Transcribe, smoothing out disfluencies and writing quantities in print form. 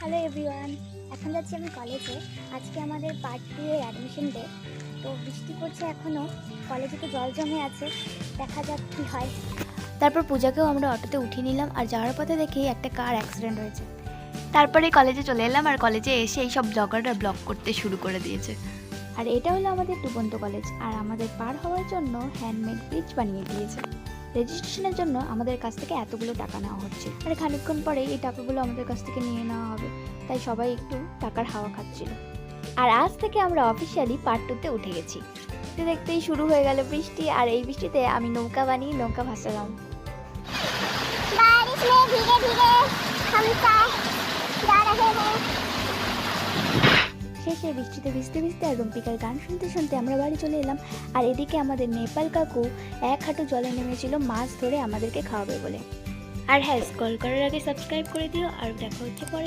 Hello everyone, এখন যাচ্ছি আমি কলেজে। আজকে আমাদের পার্ট 2 এর অ্যাডমিশন ডে। তো বৃষ্টি পড়ছে এখনও, কলেজে তো জল জমে আছে, দেখা যাক কী হয়। তারপর পূজাকেও আমরা অটোতে উঠিয়ে নিলাম আর যাওয়ার পথে দেখি একটা কার অ্যাক্সিডেন্ট হয়েছে। তারপরে কলেজে চলে এলাম আর কলেজে এসে এই সব ব্লগাররা ব্লগ করতে শুরু করে দিয়েছে। আর এটা হলো আমাদের ডুবন্ত কলেজ, আর আমাদের পার হওয়ার জন্য হ্যান্ডমেড ব্রিজ বানিয়ে দিয়েছে। রেজিস্ট্রেশনের জন্য আমাদের কাছ থেকে এতগুলো টাকা নেওয়া হচ্ছে, আর খানিকক্ষণ পরে এই টাকাগুলো আমাদের কাছ থেকে নিয়ে নেওয়া হবে, তাই সবাই একটু টাকার হাওয়া খাচ্ছিল। আর আজ থেকে আমরা অফিসিয়ালি পার্ট 2-তে উঠে গেছি। দেখতেই শুরু হয়ে গেল বৃষ্টি, আর এই বৃষ্টিতে আমি নৌকা বানিয়ে নৌকা ভাসালাম। बारिश में भीगे भीगे हम जा रहे हैं। শেষে বৃষ্টিতে ভিজতে ভিজতে আর রুম্পিকার গান শুনতে শুনতে আমরা বাড়ি চলে এলাম। আর এদিকে আমাদের নেপাল কাকু এক হাঁটু জলে নেমেছিল মাছ ধরে আমাদেরকে খাওয়াবে বলে। আর হ্যাঁ, কল করার আগে সাবস্ক্রাইব করে দিও, আর দেখা হচ্ছে পরে।